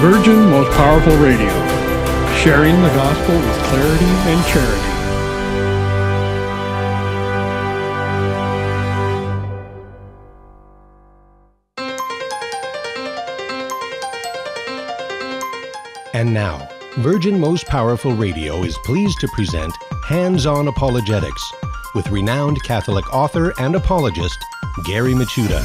Virgin Most Powerful Radio, sharing the gospel with clarity and charity. And now, Virgin Most Powerful Radio is pleased to present Hands-On Apologetics with renowned Catholic author and apologist, Gary Machuda.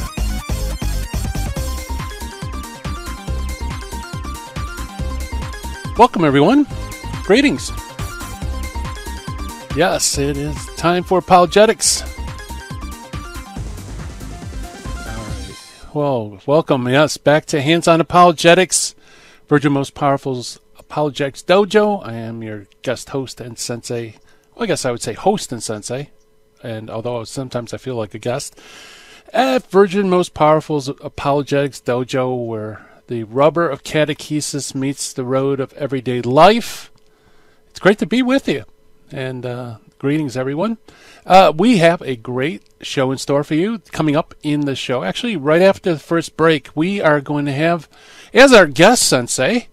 Welcome, everyone. Greetings. Yes, it is time for Apologetics. All right. Well, welcome, yes, back to Hands-On Apologetics, Virgin Most Powerful's Apologetics Dojo. I am your guest host and sensei. Well, I guess I would say host and sensei, and although sometimes I feel like a guest, at Virgin Most Powerful's Apologetics Dojo, where the rubber of catechesis meets the road of everyday life. It's great to be with you, and greetings, everyone. We have a great show in store for you coming up in the show. Actually, right after the first break, we are going to have, as our guest sensei,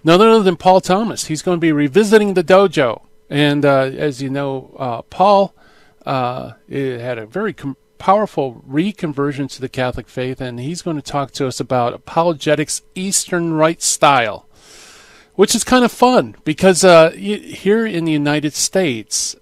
none other than Paul Thomas. He's going to be revisiting the dojo. And as you know, Paul had a very powerful reconversion to the Catholic faith, and he's going to talk to us about apologetics Eastern Rite style, which is kind of fun because here in the United States,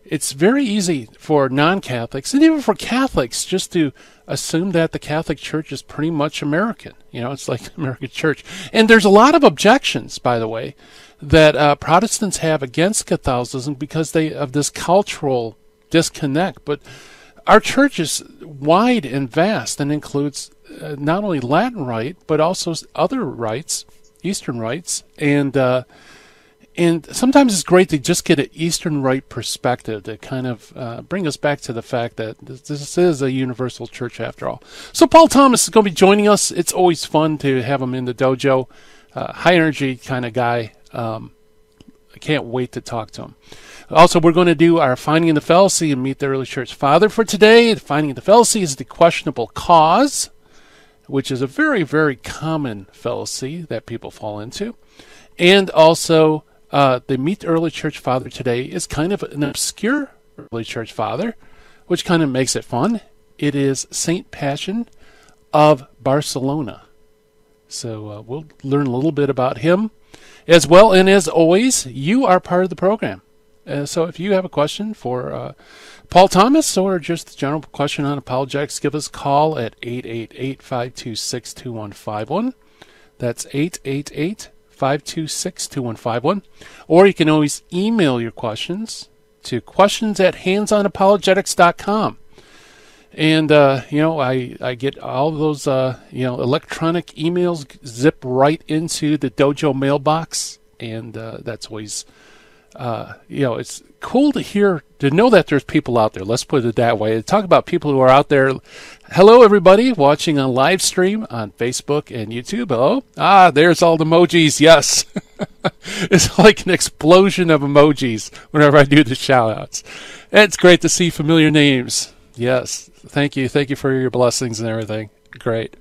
it's very easy for non-Catholics and even for Catholics just to assume that the Catholic Church is pretty much American. You know, it's like the American Church. And there's a lot of objections, by the way, that Protestants have against Catholicism because of this cultural disconnect. But our church is wide and vast and includes not only Latin Rite, but also other rites, Eastern rites, and sometimes it's great to just get an Eastern Rite perspective to kind of bring us back to the fact that this is a universal church after all. So Paul Thomas is going to be joining us. It's always fun to have him in the dojo. High energy kind of guy. I can't wait to talk to him. Also, we're going to do our Finding the Fallacy and meet the early church father for today. Finding the Fallacy is the questionable cause, which is a very, very common fallacy that people fall into. And also, the Meet the Early Church Father today is kind of an obscure early church father, which kind of makes it fun. It is Saint Passion of Barcelona. So we'll learn a little bit about him as well. And as always, you are part of the program. So if you have a question for Paul Thomas or just a general question on apologetics, give us a call at 888-526-2151. That's 888-526-2151. Or you can always email your questions to questions@handsonapologetics.com. And, I get all of those, electronic emails zip right into the dojo mailbox. And that's always, it's cool to know that there's people out there. Let's put it that way. Talk about people who are out there. Hello, everybody watching on live stream on Facebook and YouTube. Hello. There's all the emojis. Yes. It's like an explosion of emojis whenever I do the shout outs. It's great to see familiar names. Yes. Thank you. Thank you for your blessings and everything. Great.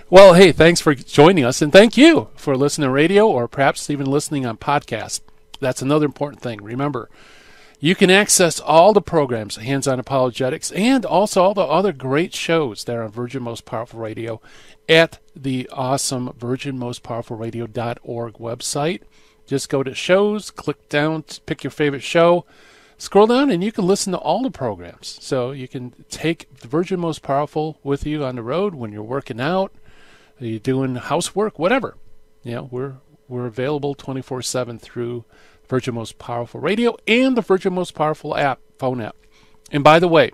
Well, hey, thanks for joining us. And thank you for listening to radio or perhaps even listening on podcast. That's another important thing. Remember, you can access all the programs, Hands-On Apologetics, and also all the other great shows that are on Virgin Most Powerful Radio at the awesome virginmostpowerfulradio.org website. Just go to shows, click down, pick your favorite show, scroll down, and you can listen to all the programs. So you can take the Virgin Most Powerful with you on the road when you're working out, you're doing housework, whatever. We're available 24/7 through Virgin Most Powerful Radio and the Virgin Most Powerful app, phone app. And by the way,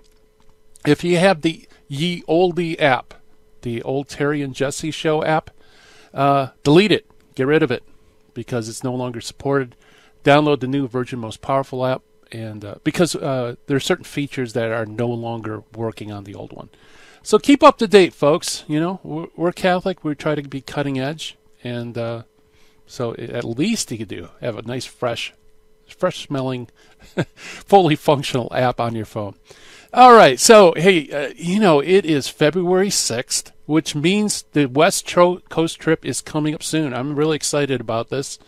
if you have the Ye Olde app, the Old Terry and Jesse Show app, delete it. Get rid of it because it's no longer supported. Download the new Virgin Most Powerful app, and because there are certain features that are no longer working on the old one. So keep up to date, folks. We're Catholic. We try to be cutting edge, and so at least you could have a nice, fresh smelling, fully functional app on your phone. All right. So, hey, it is February 6th, which means the West Coast trip is coming up soon. I'm really excited about this.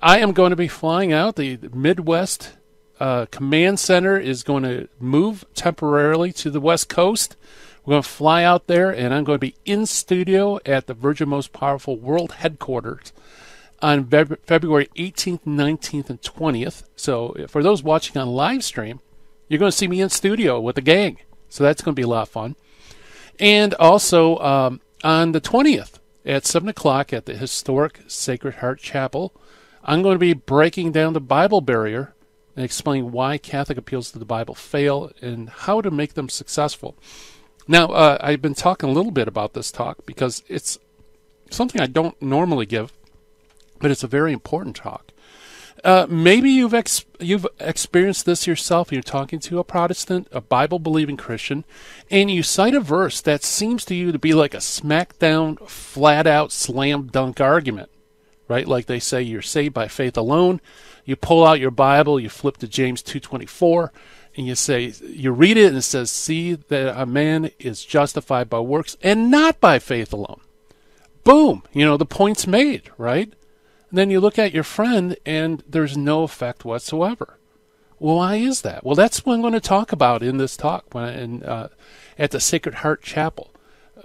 I am going to be flying out. The Midwest Command Center is going to move temporarily to the West Coast. We're going to fly out there, and I'm going to be in studio at the Virgin Most Powerful World Headquarters on February 18th, 19th, and 20th. So for those watching on live stream, you're going to see me in studio with the gang. So that's going to be a lot of fun. And also on the 20th at 7 o'clock at the historic Sacred Heart Chapel, I'm going to be breaking down the Bible barrier and explaining why Catholic appeals to the Bible fail and how to make them successful. Now, I've been talking a little bit about this talk because it's something I don't normally give, but it's a very important talk. Maybe you've experienced this yourself. You're talking to a Protestant, a Bible-believing Christian, and you cite a verse that seems to you to be like a smack-down, flat-out, slam-dunk argument, right? Like they say, you're saved by faith alone. You pull out your Bible, you flip to James 2:24, and you say, you read it, and it says, "See that a man is justified by works and not by faith alone." Boom! The point's made, right? And then you look at your friend, and there's no effect whatsoever. Well, why is that? Well, that's what I'm going to talk about in this talk at the Sacred Heart Chapel.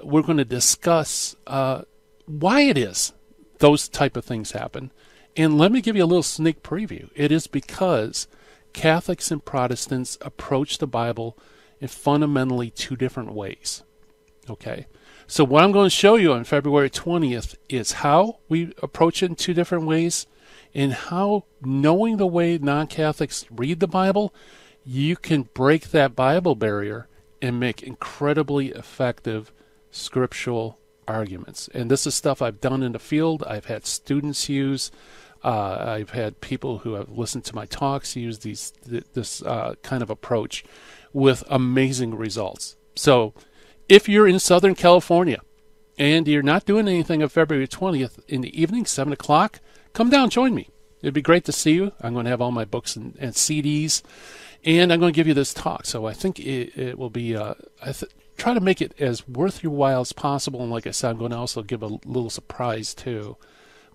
We're going to discuss why it is those type of things happen. And let me give you a little sneak preview. It is because Catholics and Protestants approach the Bible in fundamentally two different ways. Okay? So what I'm going to show you on February 20th is how we approach it in two different ways, and how, knowing the way non-Catholics read the Bible, you can break that Bible barrier and make incredibly effective scriptural arguments. And this is stuff I've done in the field. I've had students use. I've had people who have listened to my talks use this kind of approach with amazing results. So if you're in Southern California and you're not doing anything on February 20th in the evening, 7 o'clock, come down, join me. It'd be great to see you. I'm going to have all my books and CDs, and I'm going to give you this talk. So I think it will be, try to make it as worth your while as possible. And like I said, I'm going to also give a little surprise too,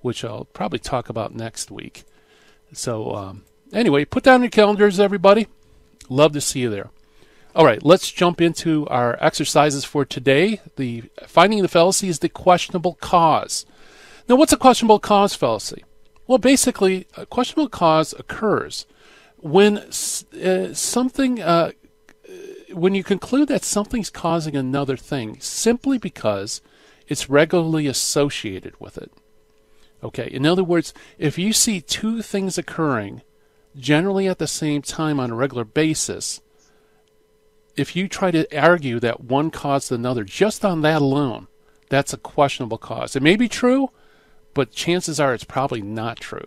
which I'll probably talk about next week. So anyway, put down your calendars, everybody. Love to see you there. All right, let's jump into our exercises for today. The finding the fallacy is the questionable cause. Now, what's a questionable cause fallacy? Well, basically, a questionable cause occurs when when you conclude that something's causing another thing simply because it's regularly associated with it. Okay, in other words, if you see two things occurring generally at the same time on a regular basis, if you try to argue that one caused another just on that alone, that's a questionable cause. It may be true, but chances are it's probably not true.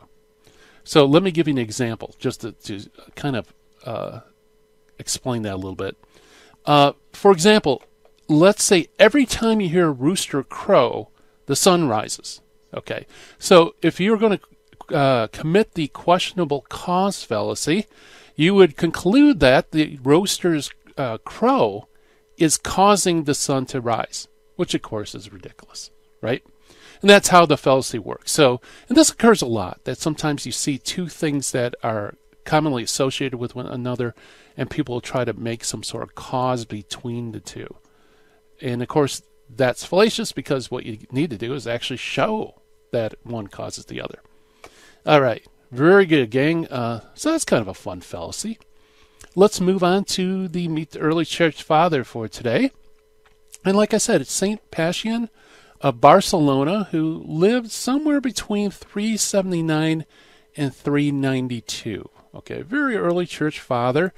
So let me give you an example just to kind of explain that a little bit. For example, let's say every time you hear a rooster crow, the sun rises. Okay, so if you're going to commit the questionable cause fallacy, you would conclude that the rooster's crow is causing the sun to rise, which of course is ridiculous, right? And that's how the fallacy works. So, and this occurs a lot, that sometimes you see two things that are commonly associated with one another, and people will try to make some sort of cause between the two. And of course, that's fallacious, because what you need to do is actually show that one causes the other. All right, very good, gang. So that's kind of a fun fallacy. Let's move on to the Meet the Early Church Father for today. And like I said, it's St. Pacian of Barcelona, who lived somewhere between 379 and 392. Okay, very early church father.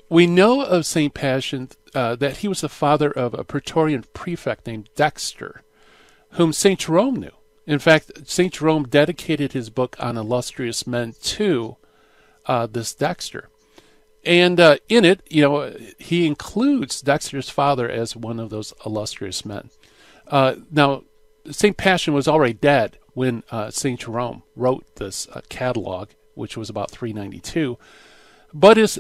We know of St. Pacian that he was the father of a Praetorian prefect named Dexter, whom St. Jerome knew. In fact, St. Jerome dedicated his book on illustrious men to this Dexter. And in it, he includes Dexter's father as one of those illustrious men. Now, St. Pacian was already dead when St. Jerome wrote this catalog, which was about 392. But his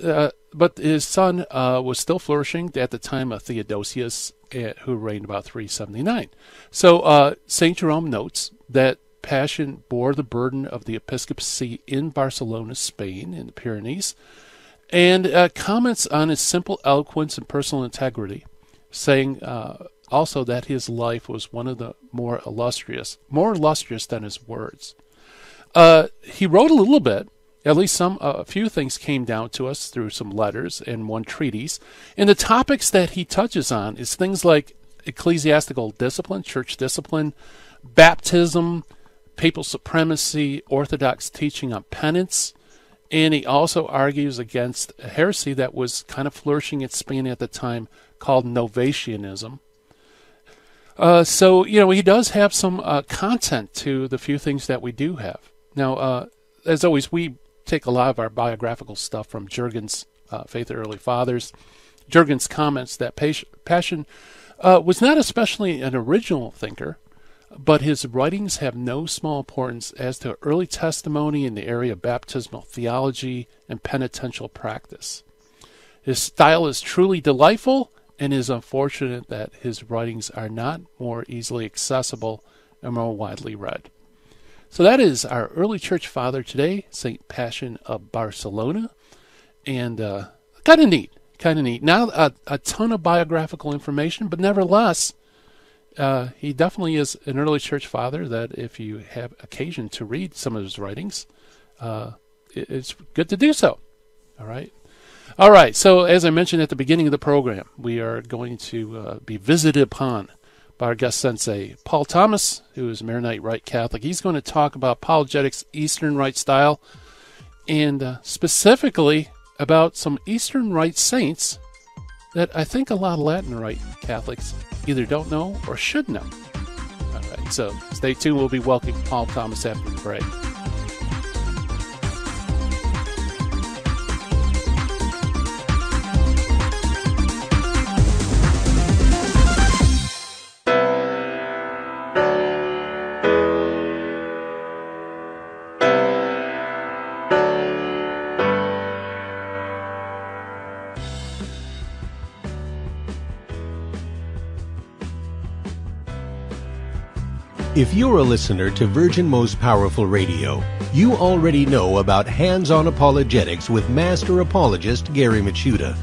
but his son was still flourishing at the time of Theodosius, who reigned about 379. So St. Jerome notes that Passion bore the burden of the episcopacy in Barcelona, Spain, in the Pyrenees, and comments on his simple eloquence and personal integrity, saying also that his life was one of the more illustrious than his words. He wrote a little bit. At least a few things came down to us through some letters and one treatise. And the topics that he touches on is things like ecclesiastical discipline, church discipline, baptism, papal supremacy, orthodox teaching on penance. And he also argues against a heresy that was kind of flourishing in Spain at the time called Novatianism. So, he does have some content to the few things that we do have. Now, as always, we take a lot of our biographical stuff from Jurgen's Faith of Early Fathers. Jurgen's comments that Passion was not especially an original thinker, but his writings have no small importance as to early testimony in the area of baptismal theology and penitential practice. His style is truly delightful, and it is unfortunate that his writings are not more easily accessible and more widely read. So that is our early church father today, St. Passion of Barcelona, and kind of neat. Not a ton of biographical information, but nevertheless, he definitely is an early church father that if you have occasion to read some of his writings, it's good to do so. All right, so as I mentioned at the beginning of the program, we are going to be visited upon by our guest sensei, Paul Thomas, who is Maronite Rite Catholic. He's going to talk about apologetics, Eastern Rite style, and specifically about some Eastern Rite saints that I think a lot of Latin Rite Catholics either don't know or should know. All right, so stay tuned. We'll be welcoming Paul Thomas after the break. If you're a listener to Virgin Most Powerful Radio, you already know about Hands-on Apologetics with Master Apologist Gary Machuda.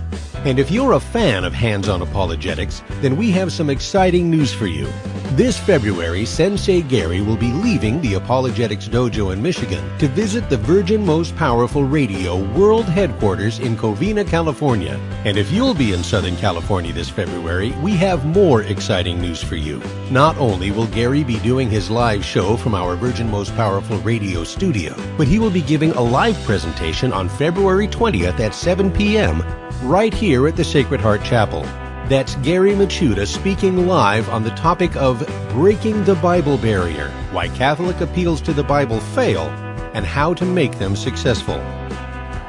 And if you're a fan of Hands-on Apologetics, then we have some exciting news for you. This February, Sensei Gary will be leaving the Apologetics Dojo in Michigan to visit the Virgin Most Powerful Radio World Headquarters in Covina, California. And if you'll be in Southern California this February, we have more exciting news for you. Not only will Gary be doing his live show from our Virgin Most Powerful Radio studio, but he will be giving a live presentation on February 20th at 7 p.m. right here at the Sacred Heart Chapel. That's Gary Machuda speaking live on the topic of Breaking the Bible Barrier, Why Catholic Appeals to the Bible Fail, and How to Make Them Successful.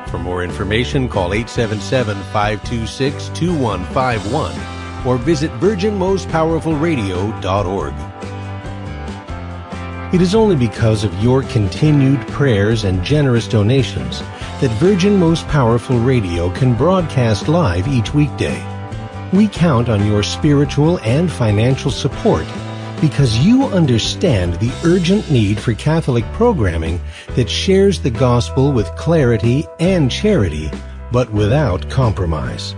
For more information, call 877-526-2151 or visit virginmostpowerfulradio.org. It is only because of your continued prayers and generous donations that Virgin Most Powerful Radio can broadcast live each weekday. We count on your spiritual and financial support because you understand the urgent need for Catholic programming that shares the gospel with clarity and charity, but without compromise.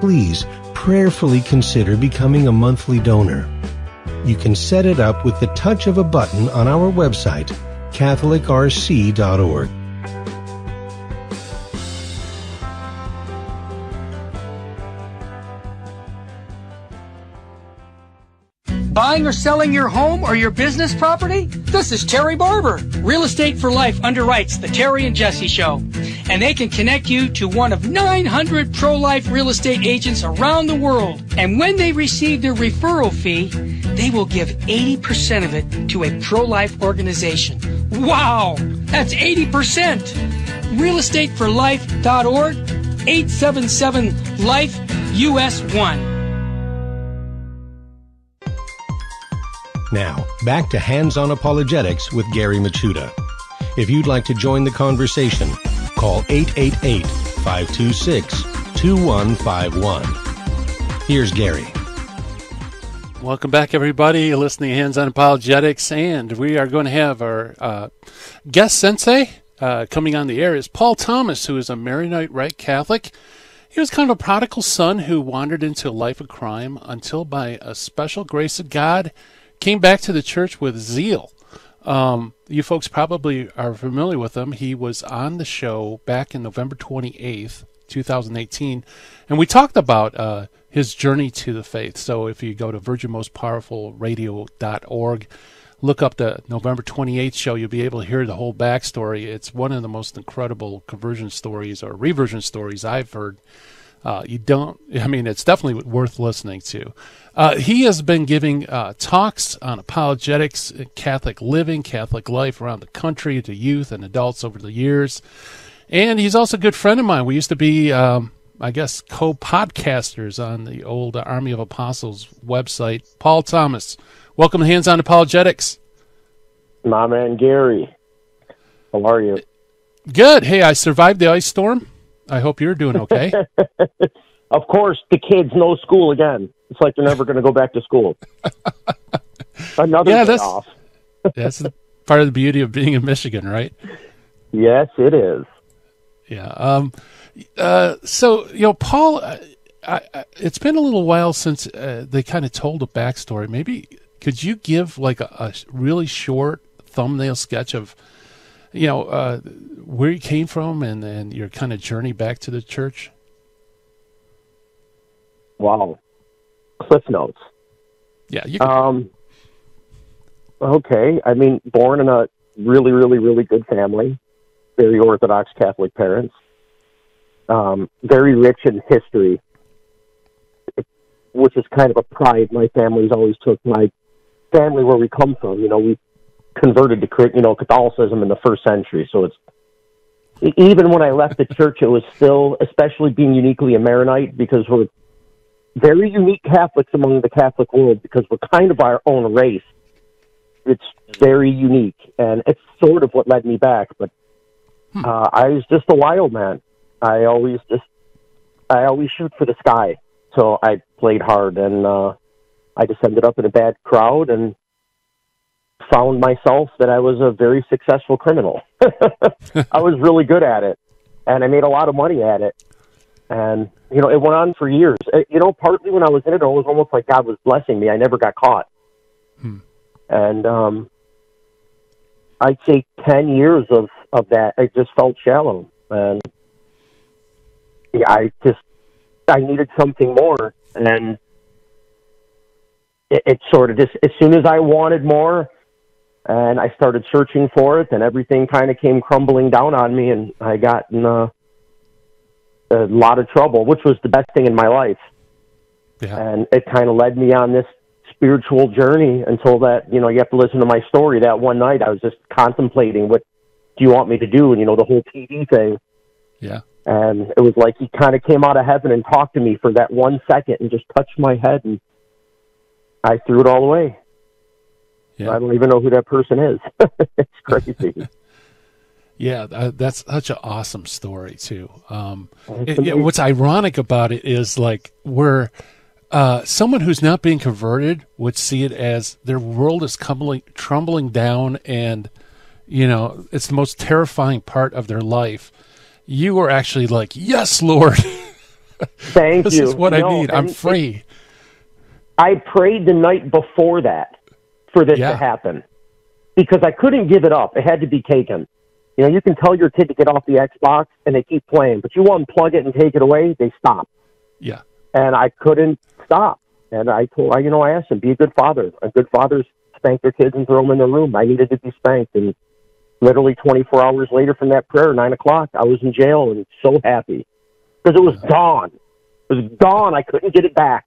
Please prayerfully consider becoming a monthly donor. You can set it up with the touch of a button on our website, catholicrc.org. Buying or selling your home or your business property? This is Terry Barber. Real Estate for Life underwrites the Terry and Jesse Show. And they can connect you to one of 900 pro-life real estate agents around the world. And when they receive their referral fee, they will give 80% of it to a pro-life organization. Wow! That's 80%! realestateforlife.org, 877-LIFE-US1. Now, back to Hands-on Apologetics with Gary Machuda. If you'd like to join the conversation, call 888 888-526-2151. Here's Gary. Welcome back, everybody. You're listening to Hands on Apologetics, and we are going to have our guest sensei coming on the air is Paul Thomas, who is a Maronite Rite Catholic. He was kind of a prodigal son who wandered into a life of crime until, by a special grace of God, came back to the church with zeal. You folks probably are familiar with him. He was on the show back in November 28th, 2018, and we talked about his journey to the faith. So if you go to virginmostpowerfulradio.org, look up the November 28th show, you'll be able to hear the whole backstory. It's one of the most incredible conversion stories or reversion stories I've heard. It's definitely worth listening to. He has been giving talks on apologetics, Catholic living, Catholic life around the country to youth and adults over the years. And he's also a good friend of mine. We used to be, co-podcasters on the old Army of Apostles website. Paul Thomas, welcome to Hands on Apologetics. My man Gary, how are you? Good. Hey, I survived the ice storm. I hope you're doing okay. Of course, the kids, no school again. It's like they're never going to go back to school. Another day off. That's part of the beauty of being in Michigan, right? Yes, it is. Yeah. So, Paul, it's been a little while since they kind of told a backstory. Maybe could you give like a really short thumbnail sketch of, where you came from and your kind of journey back to the church? Wow. Cliff notes. Yeah. You can. Okay. I mean, born in a really, really, really good family, very Orthodox Catholic parents, very rich in history, which is kind of a pride my family's always took. My family, where we come from, we converted to Catholicism in the first century. So it's even when I left the church, it was still, especially being uniquely a Maronite, because we're very unique Catholics among the Catholic world, because we're kind of our own race. It's very unique, and it's sort of what led me back. But I was just a wild man. I always shoot for the sky. So I played hard, and I just ended up in a bad crowd and found myself that I was a very successful criminal. I was really good at it, and I made a lot of money at it. And, it went on for years. Partly when I was in it was almost like God was blessing me. I never got caught. And I'd say 10 years of that, I just felt shallow. And I needed something more. And it sort of just, as soon as I wanted more, and I started searching for it, and everything kind of came crumbling down on me, and I got in a lot of trouble, which was the best thing in my life. Yeah. And it kind of led me on this spiritual journey until that, you have to listen to my story. That one night I was just contemplating, what do you want me to do? And, the whole TV thing. Yeah. And it was like he kind of came out of heaven and talked to me for that 1 second and just touched my head, and I threw it all away. Yeah. I don't even know who that person is. It's crazy. Yeah, that's such an awesome story, too. What's ironic about it is, like, where someone who's not being converted would see it as their world is crumbling down, and, it's the most terrifying part of their life. You were actually like, yes, Lord. Thank you. This is what I need. I'm free. I prayed the night before that for this to happen, because I couldn't give it up. It had to be taken. You can tell your kid to get off the Xbox and they keep playing, but you unplug it and take it away, they stop. Yeah. And I couldn't stop. And I asked him, be a good father. A good fathers spank their kids and throw them in their room. I needed to be spanked. And literally 24 hours later from that prayer, 9 o'clock, I was in jail and so happy. Because it was gone. It was gone. I couldn't get it back.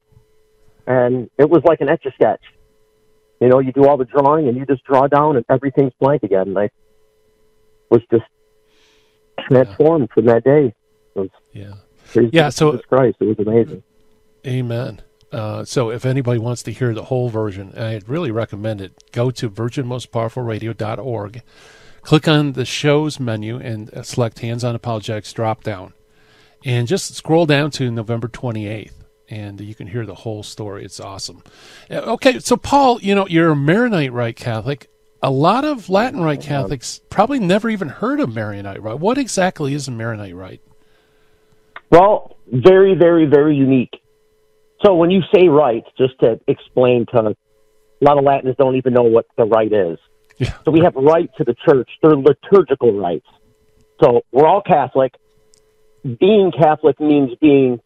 And it was like an Etch-a-Sketch. You do all the drawing and you just draw down and everything's blank again. And I was just transformed from that day. So Christ, it was amazing. Amen. So if anybody wants to hear the whole version, I'd really recommend it. Go to virginmostpowerfulradio.org, click on the shows menu, and select Hands on Apologetics drop down. And just scroll down to November 28th, and you can hear the whole story. It's awesome. Okay, so Paul, you're a Maronite Rite Catholic. A lot of Latin Rite Catholics probably never even heard of Maronite Rite. What exactly is a Maronite Rite? Well, very, very, very unique. So when you say rite, just to explain to a lot of Latins don't even know what the rite is. Yeah. So we have rite to the church. They're liturgical rites. So we're all Catholic. Being Catholic means you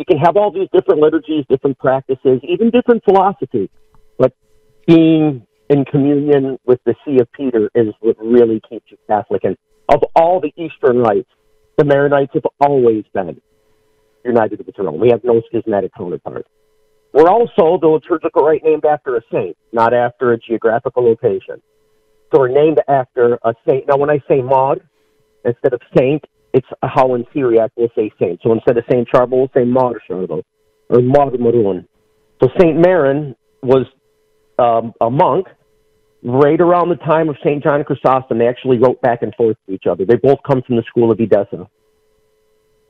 can have all these different liturgies, different practices, even different philosophies. But being in communion with the See of Peter is what really keeps you Catholic. And of all the Eastern rites, the Maronites have always been united with the throne. We have no schismatic counterpart. We're also the liturgical rite named after a saint, not after a geographical location. So we're named after a saint. Now, when I say Maud, instead of saint, it's how in Syriac we'll say saint. So instead of Saint Charbel, we'll say Maud Charbel, or Maud Maroon. So Saint Maron was a monk right around the time of Saint John Chrysostom. They actually wrote back and forth to each other. They both come from the school of Edessa.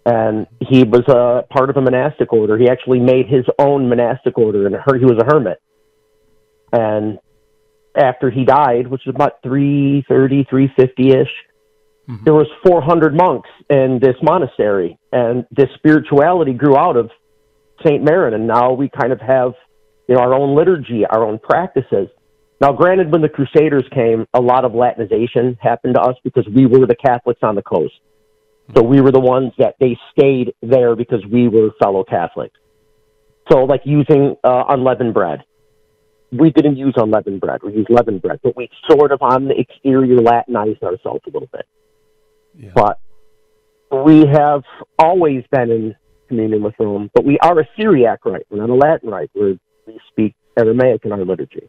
And he was a part of a monastic order. He actually made his own monastic order, and he was a hermit. And after he died, which was about 330, 350-ish, there was 400 monks in this monastery. And this spirituality grew out of St. Maron, and now we kind of have our own liturgy, our own practices. Now, granted, when the Crusaders came, a lot of Latinization happened to us because we were the Catholics on the coast. So we were the ones that they stayed there because we were fellow Catholics. So like using unleavened bread. We didn't use unleavened bread. We used leavened bread. But we sort of on the exterior Latinized ourselves a little bit. Yeah. But we have always been in communion with Rome. But we are a Syriac rite. We're not a Latin rite. We speak Aramaic in our liturgy.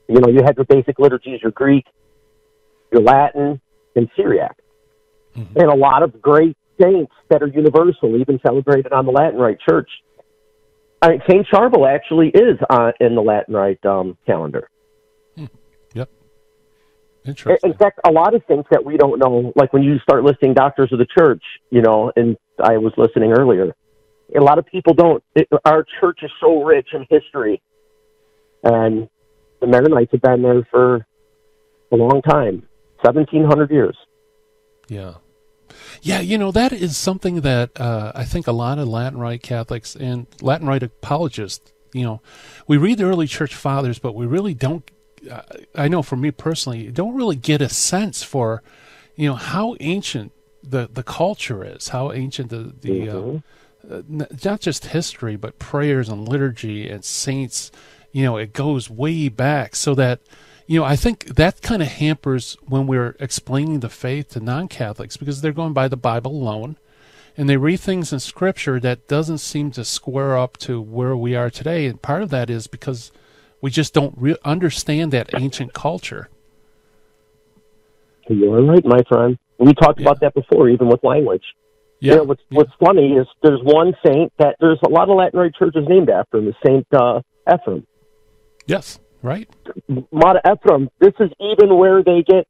You have your basic liturgies, your Greek, your Latin, and Syriac. And a lot of great saints that are universal, even celebrated on the Latin Rite Church. I mean, Saint Charbel actually is in the Latin Rite calendar. Yep. Interesting. In fact, a lot of things that we don't know, like when you start listing doctors of the church, and I was listening earlier, a lot of people don't. Our church is so rich in history, and the Maronites have been there for a long time, 1,700 years. Yeah. Yeah, that is something that I think a lot of Latin Rite Catholics and Latin Rite apologists, we read the early church fathers, but we really don't, I know for me personally, don't really get a sense for, how ancient the culture is, how ancient the not just history, but prayers and liturgy and saints, it goes way back so that, I think that kind of hampers when we're explaining the faith to non-Catholics because they're going by the Bible alone, and they read things in Scripture that doesn't seem to square up to where we are today. And part of that is because we just don't understand that ancient culture. You're right, my friend. We talked about that before, even with language. Yeah. What's funny is there's one saint that there's a lot of Latin Rite churches named after him, the Saint Ephrem. Yes. Right. Mata Ephraim, this is even where they get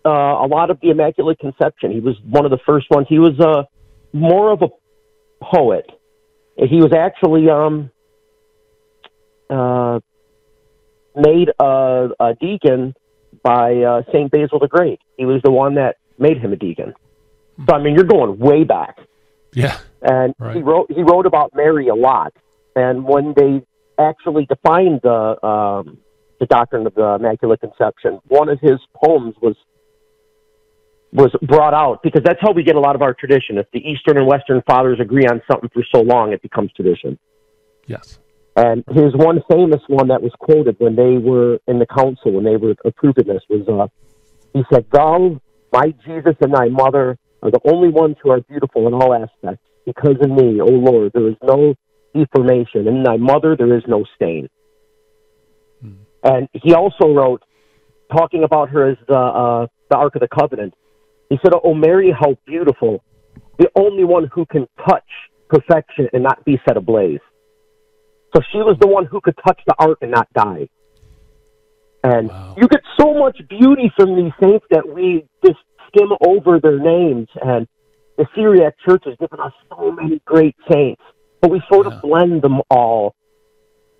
a lot of the Immaculate Conception. He was one of the first ones. He was more of a poet. He was actually made a deacon by St. Basil the Great. He was the one that made him a deacon. So, I mean, you're going way back. Yeah. And he wrote about Mary a lot. And when they actually defined the doctrine of the Immaculate Conception, one of his poems was brought out, because that's how we get a lot of our tradition. If the Eastern and Western fathers agree on something for so long, it becomes tradition. Yes. And his one famous one that was quoted when they were in the council, when they were approving this, was, he said, "Thou, my Jesus, and thy mother are the only ones who are beautiful in all aspects. Because in me, O Lord, there is no deformation. In thy mother, there is no stain." And he also wrote, talking about her as the Ark of the Covenant, he said, "O Mary, how beautiful, the only one who can touch perfection and not be set ablaze." So she was the one who could touch the ark and not die. And you get so much beauty from these saints that we just skim over their names. And the Syriac Church has given us so many great saints, but we sort of blend them all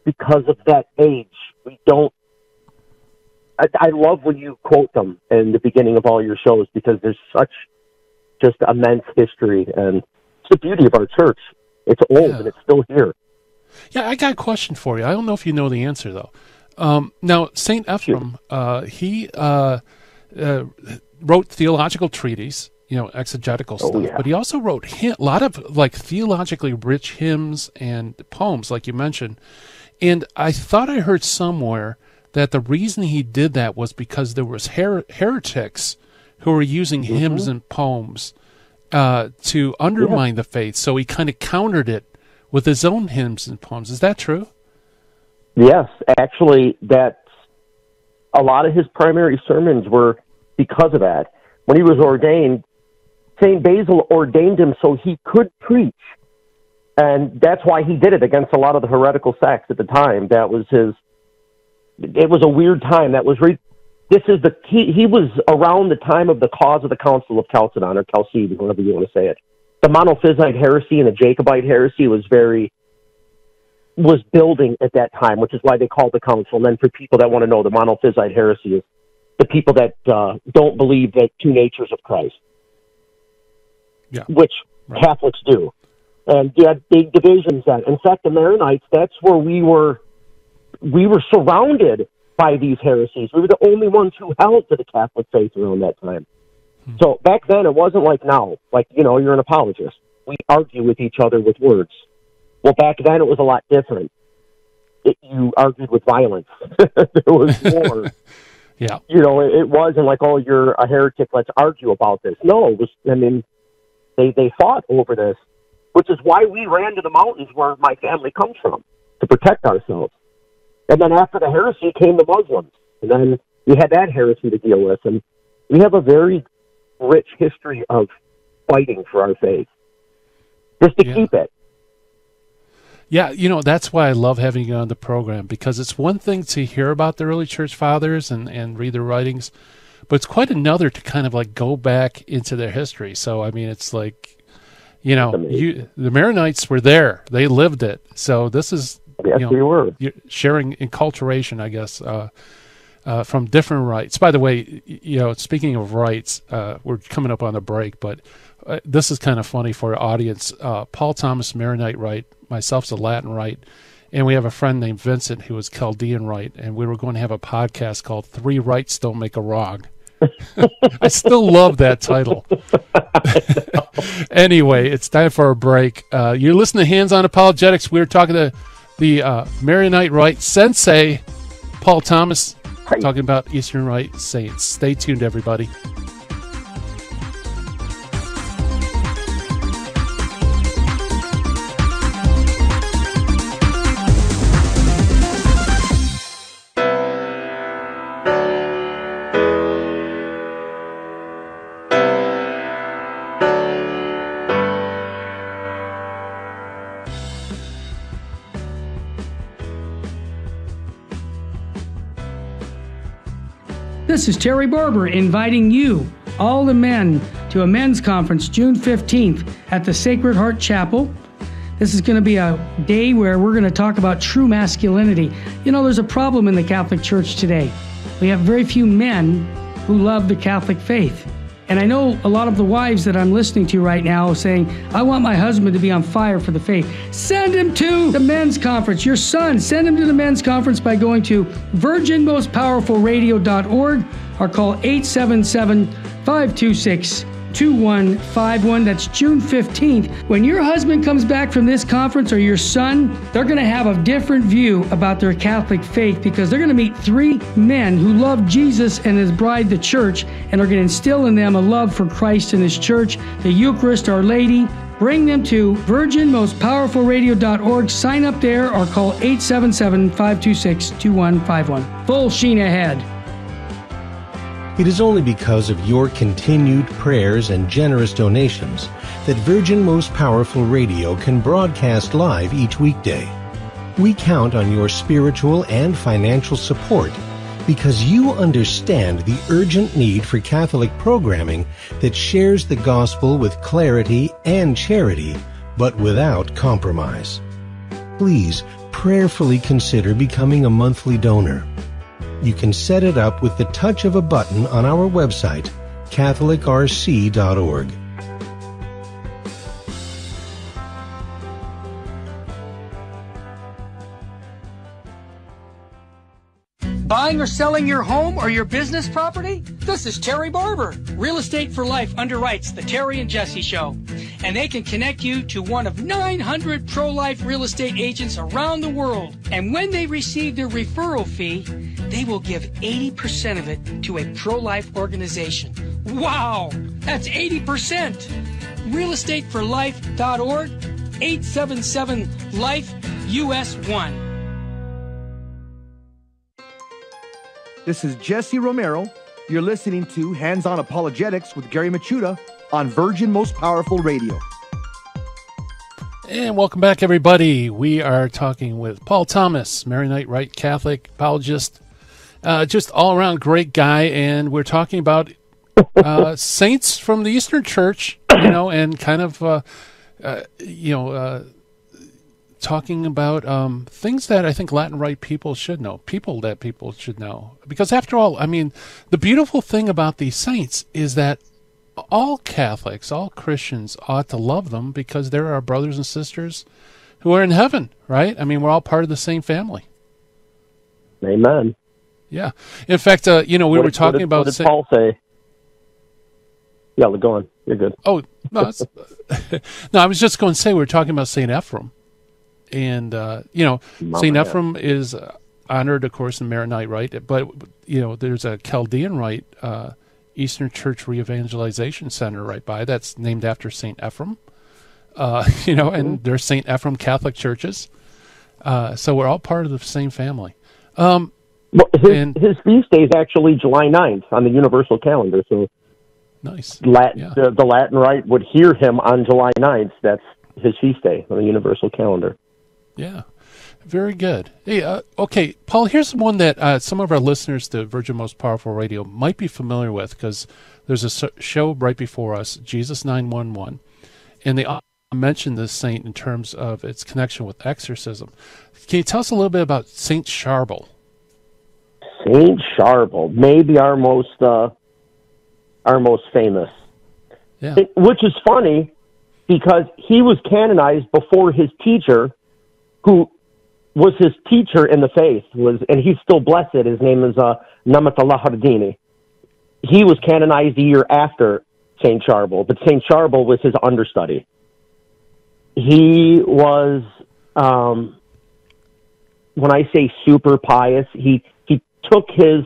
because of that age. We don't. I love when you quote them in the beginning of all your shows because there's such just immense history, and it's the beauty of our church. It's old and it's still here. Yeah, I got a question for you. I don't know if you know the answer though. Now, Saint Ephrem, he wrote theological treatises, exegetical stuff, but he also wrote a lot of like theologically rich hymns and poems, like you mentioned. And I thought I heard somewhere that the reason he did that was because there was heretics who were using hymns and poems to undermine the faith. So he kind of countered it with his own hymns and poems. Is that true? Yes, actually, that's a lot of his primary sermons were because of that. When he was ordained, St. Basil ordained him so he could preach. And that's why he did it against a lot of the heretical sects at the time. That was it was a weird time. That was, he was around the time of the cause of the Council of Chalcedon, or Chalcedon, however you want to say it. The Monophysite heresy and the Jacobite heresy was building at that time, which is why they called the council. And then for people that want to know, the Monophysite heresy is the people that don't believe that two natures of Christ, which Catholics do. And you had big divisions then. In fact, the Maronites, that's where we were surrounded by these heresies. We were the only ones who held to the Catholic faith around that time. So back then, it wasn't like now. Like, you're an apologist. We argue with each other with words. Well, back then, it was a lot different. You argued with violence. There was war. It wasn't like, oh, you're a heretic, let's argue about this. No, it was, they fought over this, which is why we ran to the mountains where my family comes from, to protect ourselves. And then after the heresy came the Muslims. And then we had that heresy to deal with. And we have a very rich history of fighting for our faith, just to keep it. Yeah, that's why I love having you on the program, because it's one thing to hear about the early church fathers and read their writings, but it's quite another to kind of like go back into their history. So, it's like, the Maronites were there. They lived it. So this is, we were sharing enculturation, I guess, from different rites. By the way, speaking of rites, we're coming up on the break, but this is kind of funny for our audience. Paul Thomas, Maronite rite, myself's a Latin rite, and we have a friend named Vincent who was Chaldean rite, and we were going to have a podcast called 3 Rights Don't Make a Wrong. I still love that title. Anyway, it's time for a break. You're listening to Hands on Apologetics. We're talking to the Maronite rite Sensei Paul Thomas, talking about Eastern Rite saints. Stay tuned, everybody. This is Terry Barber inviting you, all the men, to a men's conference June 15th at the Sacred Heart Chapel. This is going to be a day where we're going to talk about true masculinity. There's a problem in the Catholic Church today. We have very few men who love the Catholic faith. And I know a lot of the wives that I'm listening to right now saying, I want my husband to be on fire for the faith. Send him to the men's conference. Your son, send him to the men's conference by going to virginmostpowerfulradio.org or call 877-526-2151. That's June 15th. When your husband comes back from this conference, or your son, they're going to have a different view about their Catholic faith, because they're going to meet 3 men who love Jesus and his bride, the church, and are going to instill in them a love for Christ and his church, the Eucharist, Our Lady. Bring them to virginmostpowerfulradio.org. Sign up there or call 877-526-2151. Full sheen ahead. It is only because of your continued prayers and generous donations that Virgin Most Powerful Radio can broadcast live each weekday. We count on your spiritual and financial support because you understand the urgent need for Catholic programming that shares the gospel with clarity and charity, but without compromise. Please prayerfully consider becoming a monthly donor. You can set it up with the touch of a button on our website, catholicrc.org. Buying or selling your home or your business property? This is Terry Barber. Real Estate for Life underwrites the Terry and Jesse Show. And they can connect you to one of 900 pro-life real estate agents around the world. And when they receive their referral fee, they will give 80% of it to a pro-life organization. Wow! That's 80%! realestateforlife.org, 877-LIFE-US1. This is Jesse Romero. You're listening to Hands-On Apologetics with Gary Machuda on Virgin Most Powerful Radio. And welcome back, everybody. We are talking with Paul Thomas, Maronite Rite Catholic apologist, just all-around great guy, and we're talking about saints from the Eastern Church, and kind of, talking about things that I think Latin Rite people should know, people should know. Because after all, I mean, the beautiful thing about these saints is that all Catholics, all Christians ought to love them because they're our brothers and sisters who are in heaven, right? I mean, we're all part of the same family. Amen. Yeah. In fact, we were talking about... What did Paul say? Yeah, go on. You're good. Oh, no, no, I was just going to say we were talking about St. Ephraim. And, St. Ephraim is honored, of course, in Maronite Rite, but, there's a Chaldean Rite Eastern Church Re-Evangelization Center right by that's named after St. Ephraim, and there's St. Ephraim Catholic churches. So we're all part of the same family. Well, his feast day is actually July 9th on the universal calendar. So nice. The Latin Rite would hear him on July 9th. That's his feast day on the universal calendar. Yeah, very good. Hey, okay, Paul, here's one that some of our listeners to Virgin Most Powerful Radio might be familiar with because there's a show right before us, Jesus 911, and they mentioned this saint in terms of its connection with exorcism. Can you tell us a little bit about Saint Charbel? Saint Charbel, maybe our most famous. Yeah. Which is funny because he was canonized before his teacher, who was his teacher in the faith, and he's still blessed. His name is Namatullah Hardini. He was canonized a year after Saint Charbel, but Saint Charbel was his understudy. He was, when I say super pious, he took his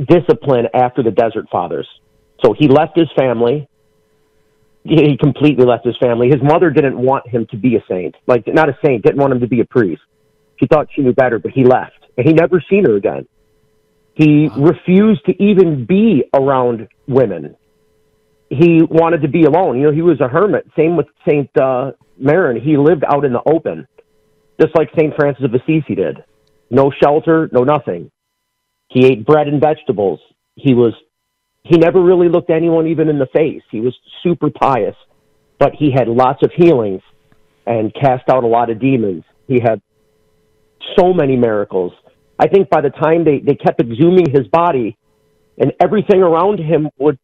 discipline after the Desert Fathers. So he left his family. He completely left his family. His mother didn't want him to be a saint. Like, not a saint, didn't want him to be a priest. She thought she knew better, but he left. And he never seen her again. He refused to even be around women. He wanted to be alone. He was a hermit. Same with Saint Maron. He lived out in the open, just like Saint Francis of Assisi did. No shelter, no nothing. He ate bread and vegetables. He never really looked anyone even in the face. He was super pious, but he had lots of healings and cast out a lot of demons. He had so many miracles. I think by the time they kept exhuming his body, and everything around him would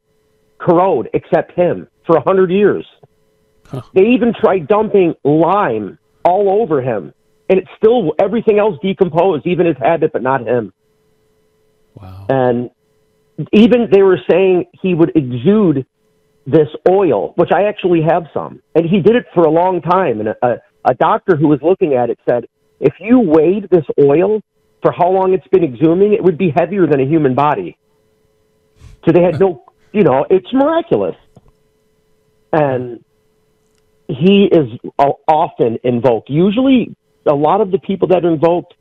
corrode except him for 100 years. Huh. They even tried dumping lime all over him, and it's still, everything else decomposed, even his habit, but not him. Wow. And even they were saying he would exude this oil, which I actually have some. And he did it for a long time. And a doctor who was looking at it said, if you weighed this oil for how long it's been exhuming, it would be heavier than a human body. So they had no, it's miraculous. And he is often invoked. Usually a lot of the people that are invoked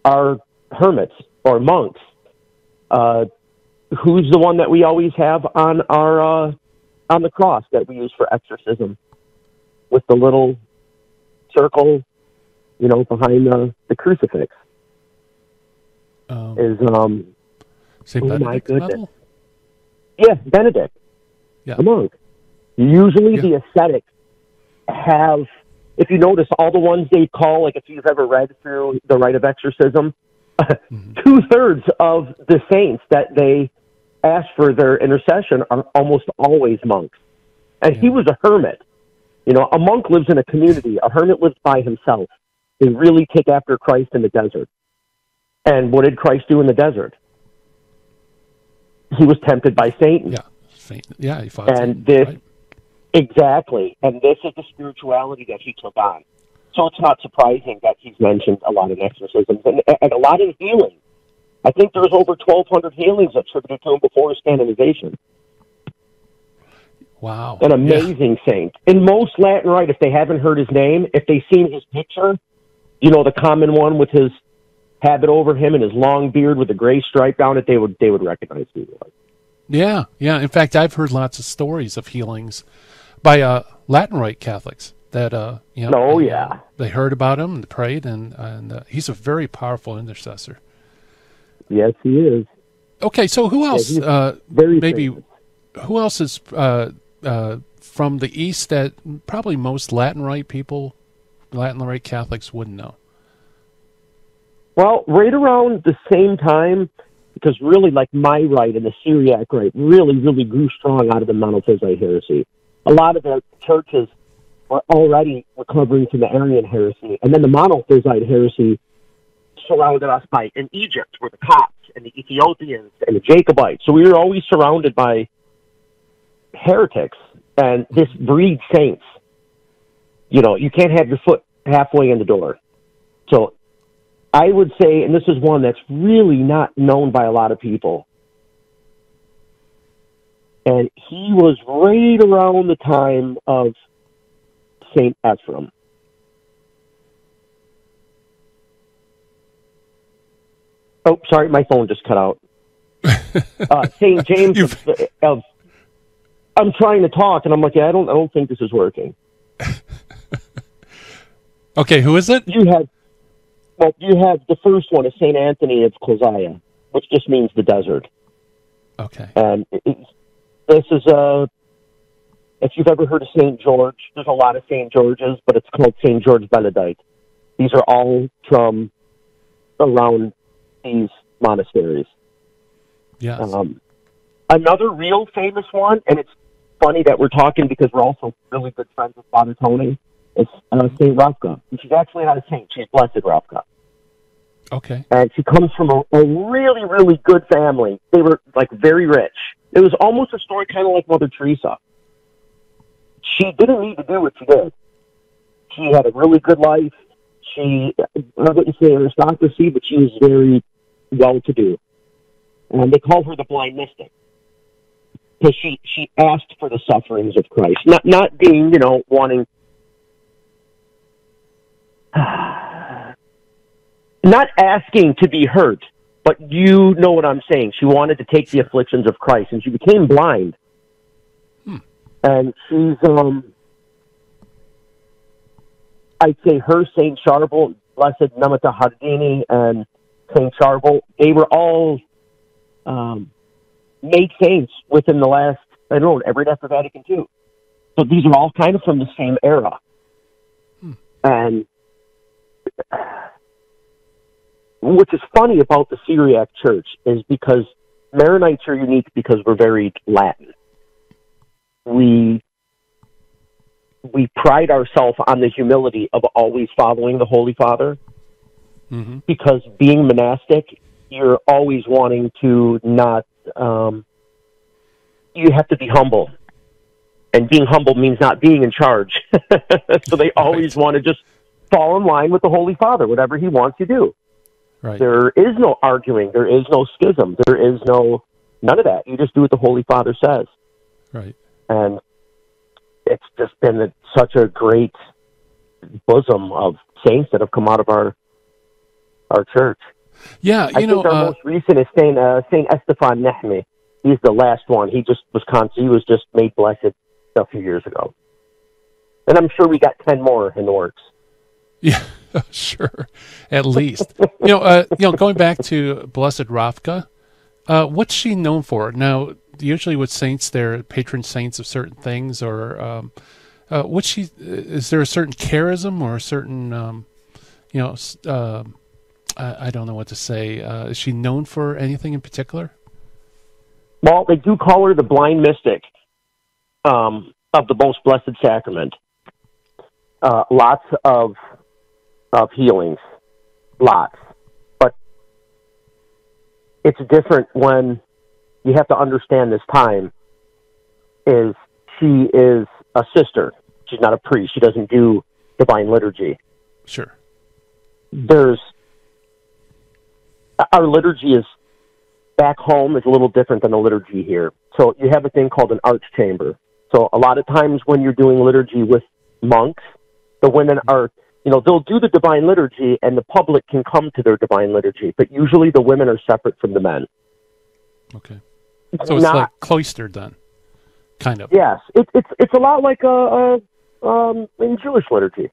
are hermits or monks. Who's the one that we always have on our on the cross that we use for exorcism, with the little circle, behind the crucifix? is St. oh Benedict my goodness. level? Yeah, Benedict, Yeah. a monk. Usually the ascetics have, if you notice, all the ones they call, like if you've ever read through the Rite of Exorcism, 2/3 of the saints that they ask for their intercession are almost always monks. And he was a hermit. You know, a monk lives in a community. A hermit lives by himself. They really take after Christ in the desert. And what did Christ do in the desert? He was tempted by Satan. Yeah, he fought and Satan, this right? exactly, and this is the spirituality that he took on. So it's not surprising that he's mentioned a lot in exorcisms and a lot in healing. I think there's over 1,200 healings attributed to him before his canonization. Wow. An amazing saint. In most Latin Rite, if they haven't heard his name, if they've seen his picture, you know, the common one with his habit over him and his long beard with a gray stripe down it, they would recognize who he was. Yeah. In fact, I've heard lots of stories of healings by Latin Rite Catholics that they heard about him and prayed, and he's a very powerful intercessor. Yes, he is. Okay, so who else? Famous. Who else is from the East that probably most Latin Rite Catholics wouldn't know? Well, right around the same time, because really, like my rite and the Syriac rite really, really grew strong out of the Monophysite heresy. A lot of the churches were already recovering from the Arian heresy, and then the Monophysite heresy surrounded us in Egypt were the Copts and the Ethiopians and the Jacobites. So we were always surrounded by heretics, and this breeds saints. You know, you can't have your foot halfway in the door. So I would say, and this is one that's really not known by a lot of people, and he was right around the time of St. Ephrem. Oh, sorry, my phone just cut out. St. James I'm trying to talk, and I'm like, I don't think this is working. Okay, who is it? You have the first one is St. Anthony of Kosaya, which just means the desert. Okay. And this is if you've ever heard of St. George, there's a lot of St. Georges, but it's called St. George Beledite. These are all from around these monasteries. Yes. Another real famous one, and it's funny that we're talking because we're also really good friends with Father Tony, is St. Ravka. And she's actually not a saint. She's Blessed Ravka. Okay. And she comes from a really, really good family. They were, like, very rich. It was almost a story kind of like Mother Teresa. She didn't need to do what she did. She had a really good life. I wouldn't say aristocracy, but she was very well-to-do. And they call her the blind mystic. Because she asked for the sufferings of Christ. Not being, wanting... not asking to be hurt, but you know what I'm saying. She wanted to take the afflictions of Christ, and she became blind. And she's, I'd say her, St. Charbel, Blessed Namata Hardini, and St. Charbel, they were all made saints within the last, right after Vatican II. So these are all kind of from the same era. And which is funny about the Syriac Church is because Maronites are unique because we're very Latin. We pride ourselves on the humility of always following the Holy Father, because being monastic, you're always wanting to not, you have to be humble. And being humble means not being in charge. So they always want to just fall in line with the Holy Father, whatever he wants you to do. Right. There is no arguing. There is no schism. There is none of that. You just do what the Holy Father says. Right. And it's just been such a great bosom of saints that have come out of our church. Yeah, I think our most recent is Saint Estefan Nehmi. He's the last one. He was just made blessed a few years ago. And I'm sure we got 10 more in the works. Yeah, sure. At least. Going back to Blessed Ravka, what's she known for? Now, usually with saints, they're patron saints of certain things, or is there a certain charism or a certain, I don't know what to say. Is she known for anything in particular? Well, they do call her the blind mystic of the Most Blessed Sacrament. Lots of healings, lots. But it's different when you have to understand this time is she is a sister. She's not a priest. She doesn't do divine liturgy. Sure. Our liturgy is back home is a little different than the liturgy here. So you have a thing called an archchamber. So a lot of times when you're doing liturgy with monks, the women are, they'll do the divine liturgy and the public can come to their divine liturgy, but usually the women are separate from the men. Okay. So it's like cloistered then, kind of. Yes. It's a lot like in Jewish liturgy.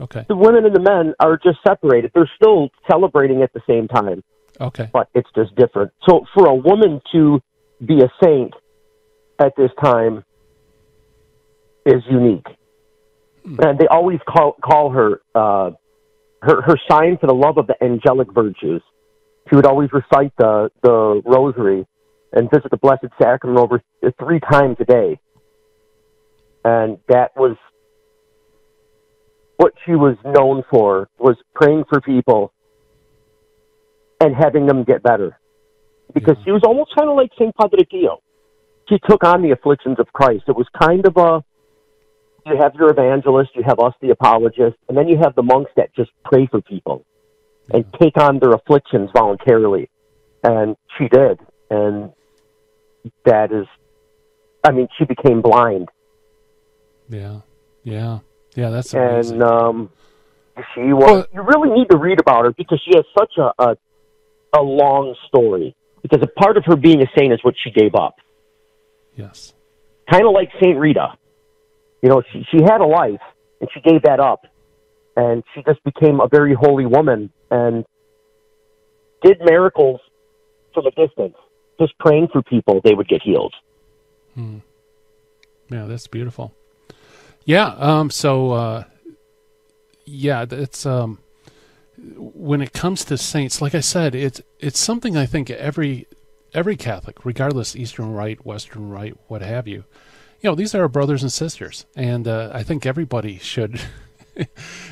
Okay. The women and the men are just separated. They're still celebrating at the same time. Okay. But it's just different. So for a woman to be a saint at this time is unique. And they always call her her sign for the love of the angelic virtues. She would always recite the rosary and visit the Blessed Sacrament over 3 times a day. And that was what she was known for, was praying for people and having them get better. Because she was almost kind of like St. Padre Pio. She took on the afflictions of Christ. It was kind of you have your evangelist, you have us, the apologists, and then you have the monks that just pray for people and take on their afflictions voluntarily. And she did. And that is, she became blind. Yeah. That's amazing. And she was. You really need to read about her because she has such a long story. Because a part of her being a saint is what she gave up. Yes. Kind of like Saint Rita. She had a life and she gave that up, and she just became a very holy woman and did miracles from a distance, just praying for people they would get healed. Yeah, that's beautiful. Yeah. It's when it comes to saints, like I said, it's something I think every Catholic, regardless Eastern Rite, Western Rite, what have you, these are our brothers and sisters, and I think everybody should.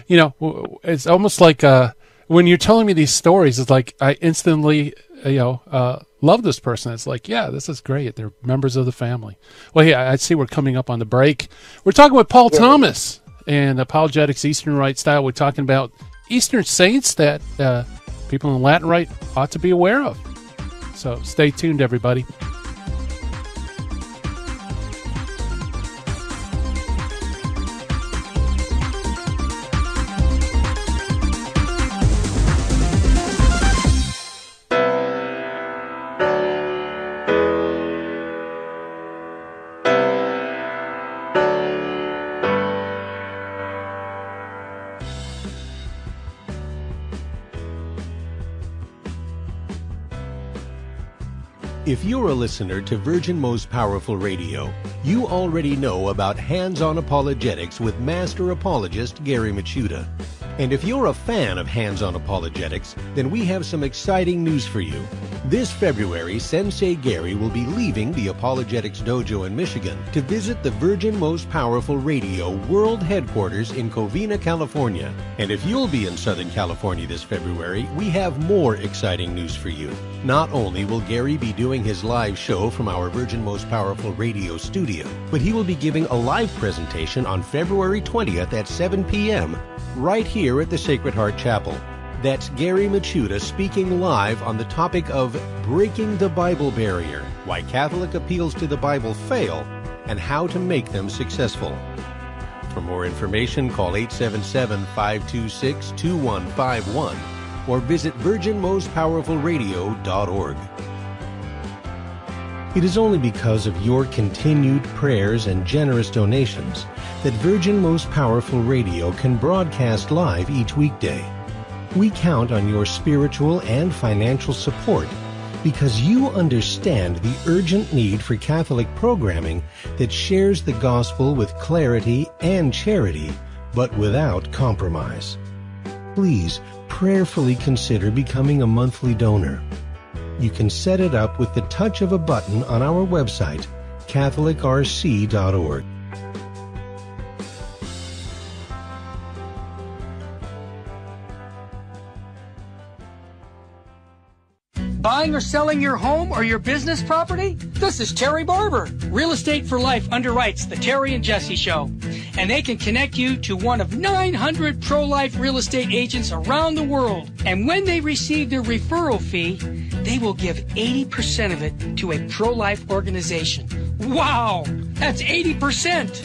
It's almost like when you're telling me these stories, it's like I instantly, love this person. It's like, yeah, this is great. They're members of the family. Well, yeah, I see we're coming up on the break. We're talking with Paul Thomas and Apologetics Eastern Rite style. We're talking about Eastern saints that people in the Latin Rite ought to be aware of. So stay tuned, everybody. If you're a listener to Virgin Most Powerful Radio, you already know about Hands-On Apologetics with Master Apologist Gary Machuda. And if you're a fan of Hands-On Apologetics, then we have some exciting news for you. This February, Sensei Gary will be leaving the Apologetics Dojo in Michigan to visit the Virgin Most Powerful Radio World Headquarters in Covina, California. And if you'll be in Southern California this February, we have more exciting news for you. Not only will Gary be doing his live show from our Virgin Most Powerful Radio studio, but he will be giving a live presentation on February 20th at 7 p.m. right here at the Sacred Heart Chapel. That's Gary Machuda speaking live on the topic of Breaking the Bible Barrier, Why Catholic Appeals to the Bible Fail, and How to Make Them Successful. For more information, call 877-526-2151 or visit virginmostpowerfulradio.org. It is only because of your continued prayers and generous donations that Virgin Most Powerful Radio can broadcast live each weekday. We count on your spiritual and financial support because you understand the urgent need for Catholic programming that shares the gospel with clarity and charity, but without compromise. Please prayerfully consider becoming a monthly donor. You can set it up with the touch of a button on our website, catholicrc.org. Buying or selling your home or your business property? This is Terry Barber. Real Estate for Life underwrites the Terry and Jesse Show, and they can connect you to one of 900 pro-life real estate agents around the world. And when they receive their referral fee, they will give 80% of it to a pro-life organization. Wow, that's 80%.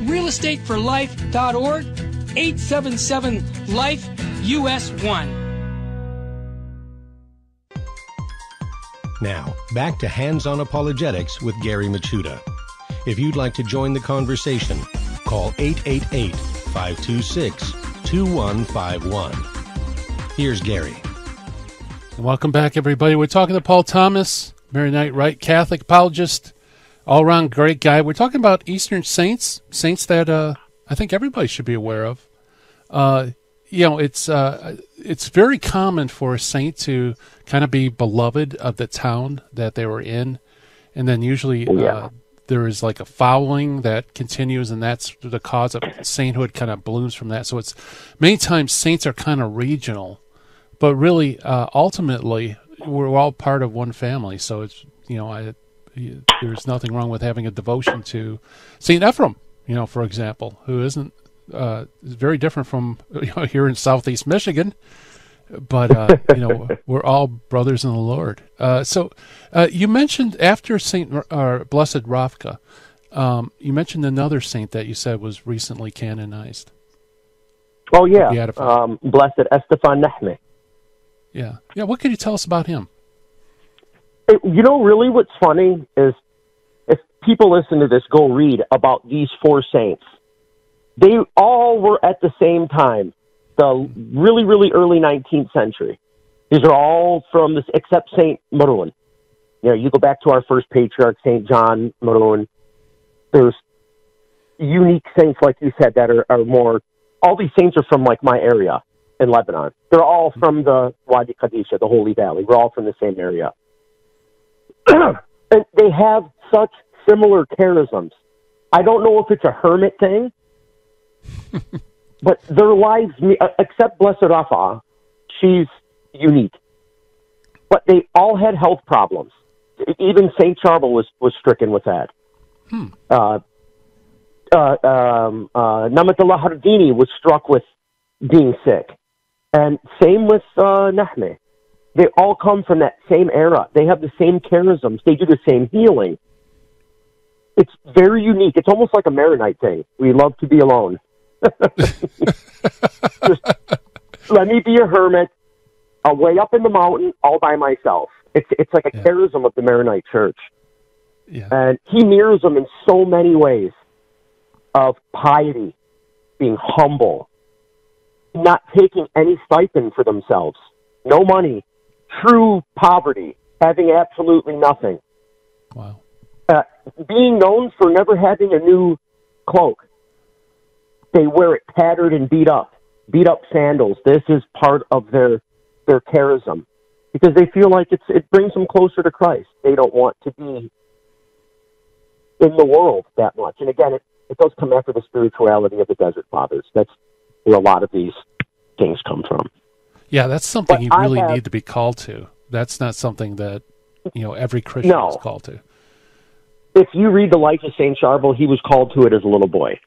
realestateforlife.org, 877-LIFE-US1. Now, back to Hands-On Apologetics with Gary Machuda. If you'd like to join the conversation, call 888-526-2151. Here's Gary. Welcome back, everybody. We're talking to Paul Thomas, Maronite Rite Catholic apologist, all-around great guy. We're talking about Eastern saints that I think everybody should be aware of. It's very common for a saint to kind of be beloved of the town that they were in, and then usually there is like a following that continues, and that's the cause of sainthood kind of blooms from that. So it's many times saints are kind of regional, but really ultimately we're all part of one family. So it's there's nothing wrong with having a devotion to Saint Ephraim, for example, who isn't is very different from here in Southeast Michigan, but we're all brothers in the Lord. So you mentioned after Saint Blessed Ravka, you mentioned another saint that you said was recently canonized. Oh yeah, Blessed Estefan Nehme. Yeah. What can you tell us about him? Really, what's funny is if people listen to this, go read about these four saints. They all were at the same time, the really, really early 19th century. These are all from this, except St. Maroon. You go back to our first patriarch, St. John Maroon. There's unique saints, like you said, that are more, all these saints are from, like, my area in Lebanon. They're all from the Wadi Qadisha, the Holy Valley. We're all from the same area. And they have such similar charisms. I don't know if it's a hermit thing, but their lives, except Blessed Rafa, she's unique. But they all had health problems. Even St. Charbel was stricken with that. Namatullah Hardini was struck with being sick. And same with Nahme. They all come from that same era. They have the same charisms. They do the same healing. It's very unique. It's almost like a Maronite thing. We love to be alone. Just let me be a hermit, way up in the mountain, all by myself. It's like a charism of the Maronite Church. Yeah. And he mirrors them in so many ways of piety, being humble, not taking any stipend for themselves, no money, true poverty, having absolutely nothing. Wow. Being known for never having a new cloak. They wear it tattered and beat up sandals. This is part of their charism because they feel like it brings them closer to Christ. They don't want to be in the world that much. And again, it does come after the spirituality of the Desert Fathers. That's where a lot of these things come from. Yeah, that's something you really need to be called to. That's not something that every Christian is called to. If you read the life of Saint Charbel, he was called to it as a little boy.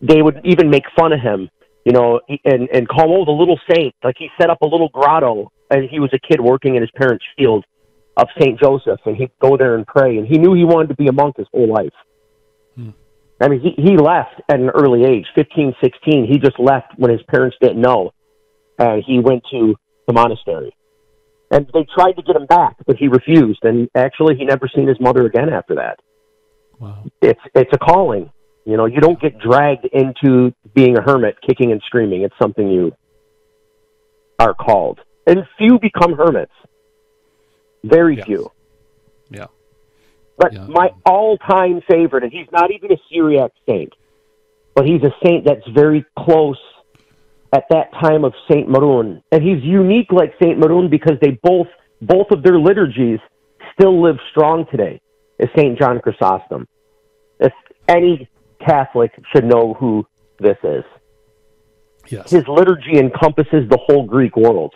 They would even make fun of him, and call him, the little saint. Like he set up a little grotto, and he was a kid working in his parents' field of St. Joseph, and he'd go there and pray. And he knew he wanted to be a monk his whole life. I mean, he left at an early age, 15, 16. He just left when his parents didn't know, and he went to the monastery. And they tried to get him back, but he refused. And actually, he never seen his mother again after that. Wow. It's a calling. You know, you don't get dragged into being a hermit, kicking and screaming. It's something you are called. And few become hermits. Very few. Yeah. But my all-time favorite, and he's not even a Syriac saint, but he's a saint that's very close at that time of Saint Maroon. And he's unique like Saint Maroon because they both of their liturgies still live strong today, is Saint John Chrysostom. If any Catholic should know who this is. Yes. His liturgy encompasses the whole Greek world.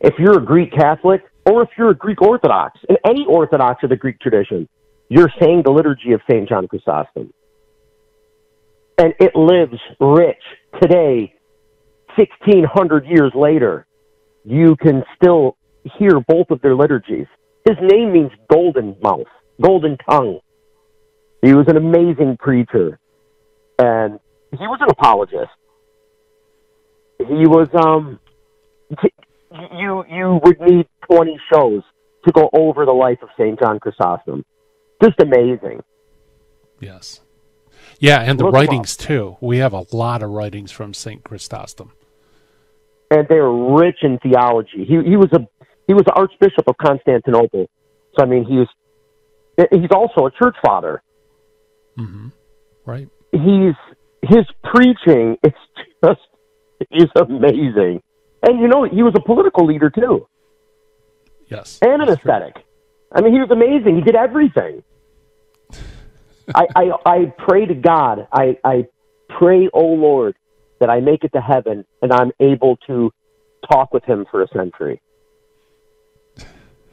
If you're a Greek Catholic, or if you're a Greek Orthodox, in any Orthodox of the Greek tradition, you're saying the liturgy of St. John Chrysostom. And it lives rich today, 1,600 years later. You can still hear both of their liturgies. His name means golden mouth, golden tongue. He was an amazing preacher, and he was an apologist. He was, you would need 20 shows to go over the life of St. John Chrysostom. Just amazing. Yes. Yeah, and the writings, too. We have a lot of writings from St. Chrysostom. And they're rich in theology. He was the Archbishop of Constantinople. So, I mean, he's also a church father. Mm-hmm. Right. His preaching, is amazing. And, you know, he was a political leader, too. Yes. And an ascetic. True. I mean, he was amazing. He did everything. I pray to God. I pray, oh Lord, that I make it to heaven and I'm able to talk with him for a century.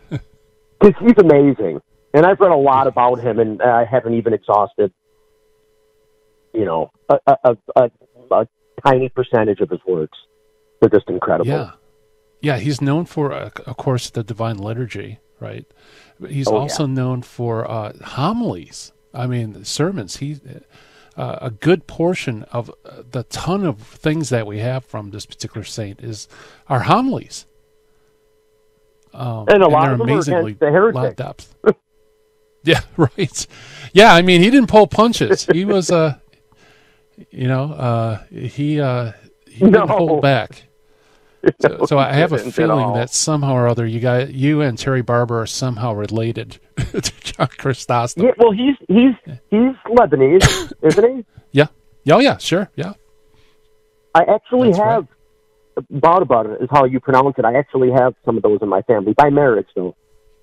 Because he's amazing. And I've read a lot about him, and I haven't even exhausted, you know, a tiny percentage of his works. They're just incredible. Yeah. Yeah, he's known for, of course, the Divine Liturgy, right? But he's also known for homilies. I mean, sermons. He a good portion of the ton of things that we have from this particular saint are homilies. And a lot of them are against the heretics. A lot of depth. Yeah, right. Yeah, I mean, he didn't pull punches. He was, he didn't hold back. So I have a feeling that somehow or other you and Terry Barber are somehow related to John Chrysostom. Yeah, well, he's Lebanese, isn't he? Yeah. Oh, yeah, sure, yeah. I actually have, about it is how you pronounce it. I actually have some of those in my family, by marriage, though.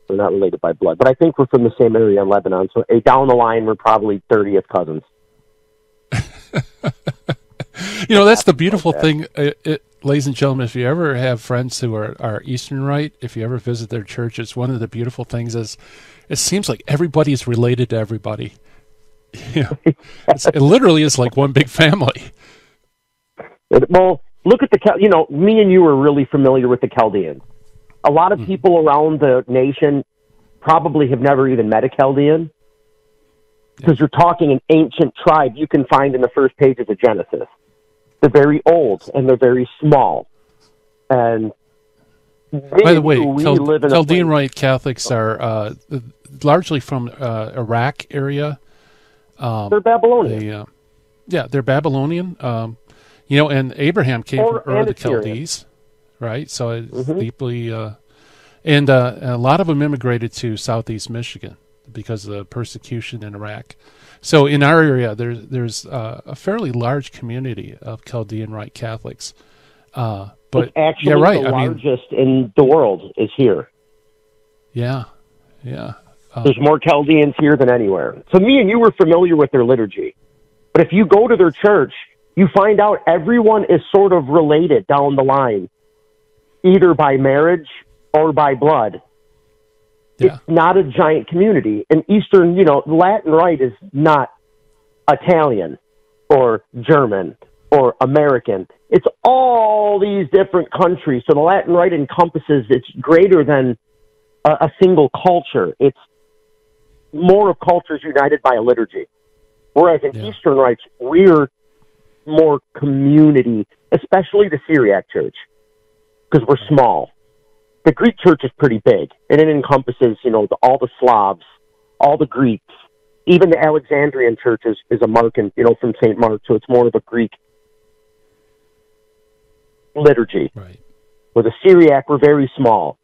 We're not related by blood. But I think we're from the same area in Lebanon, so down the line, we're probably 30th cousins. You know, that's the beautiful thing, ladies and gentlemen. If you ever have friends who are Eastern Rite, if you ever visit their churches, one of the beautiful things is it seems like everybody is related to everybody. You know, it literally is like one big family. Well, look at me and you are really familiar with the Chaldeans. A lot of people around the nation probably have never even met a Chaldean because you're talking an ancient tribe you can find in the first pages of Genesis. They're very old and they're very small. And by the way, Chaldean Rite Catholics are largely from Iraq area. They're Babylonian. They're Babylonian. And Abraham came from Ur of the Chaldees, right? So it's deeply, and a lot of them immigrated to southeast Michigan because of the persecution in Iraq. So in our area, there's a fairly large community of Chaldean Rite Catholics. But it's actually the largest in the world is here. Yeah. There's more Chaldeans here than anywhere. So me and you were familiar with their liturgy. But if you go to their church, you find out everyone is sort of related down the line, either by marriage or by blood. Yeah. It's not a giant community. And Eastern, Latin Rite is not Italian or German or American. It's all these different countries. So the Latin Rite encompasses, it's greater than a single culture. It's more of cultures united by a liturgy. Whereas in Eastern Rites, we're more community, especially the Syriac Church, because we're small. The Greek Church is pretty big, and it encompasses, all the Slavs, all the Greeks, even the Alexandrian church is a Markan, from St. Mark, so it's more of a Greek liturgy. Right. Where the Syriac were very small.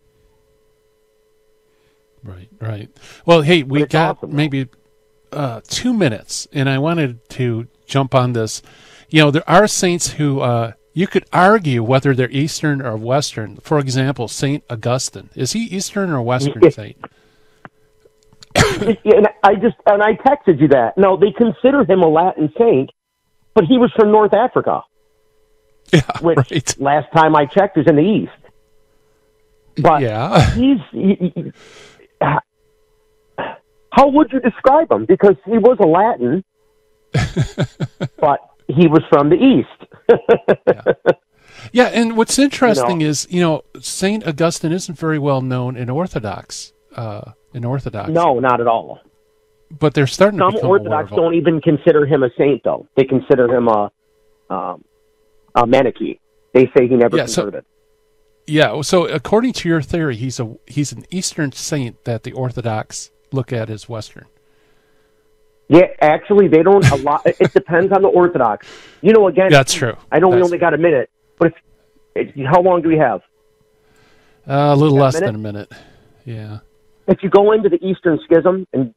Right. Well, hey, we got awesome, maybe 2 minutes, and I wanted to jump on this. There are saints who you could argue whether they're Eastern or Western. For example, Saint Augustine. Is he Eastern or Western saint? And I texted you that. No, they consider him a Latin saint, but he was from North Africa. Yeah, which right. Last time I checked is in the East. But how would you describe him? Because he was a Latin, but he was from the East. Yeah, and what's interesting is, Saint Augustine isn't very well known in Orthodox. No, not at all. But they're starting to become Some Orthodox don't even consider him a saint, though. They consider him a Manichae. They say he never converted. So according to your theory, he's an Eastern saint that the Orthodox look at as Western. Yeah, actually, they don't. It depends on the Orthodox. Again, that's true. I know we only got a minute, but how long do we have? A little less than a minute. Yeah. If you go into the Eastern Schism, and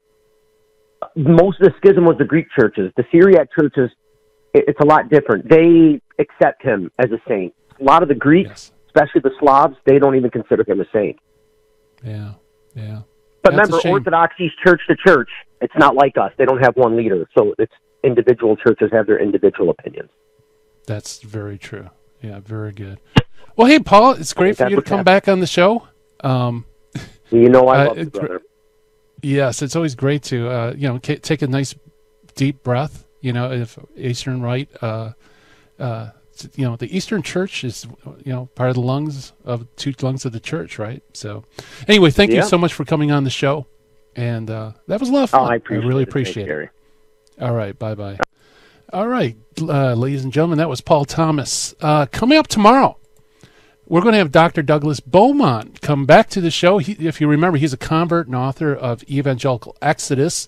most of the schism was the Greek churches, the Syriac churches, it's a lot different. They accept him as a saint. A lot of the Greeks, especially the Slavs, they don't even consider him a saint. Yeah. But remember, Orthodoxy's church to church. It's not like us. They don't have one leader. So it's individual churches have their individual opinions. That's very true. Yeah, very good. Well, hey, Paul, it's great for you to come back on the show. I love you, brother. Yes, it's always great to take a nice deep breath. If Eastern Rite, the Eastern Church is part of the lungs of the church, right? So, anyway, thank you so much for coming on the show, and that was a lot of fun. I really appreciate it. Gary. All right, bye. All right, ladies and gentlemen, that was Paul Thomas. Coming up tomorrow, we're going to have Dr. Douglas Beaumont come back to the show. If you remember, he's a convert and author of Evangelical Exodus.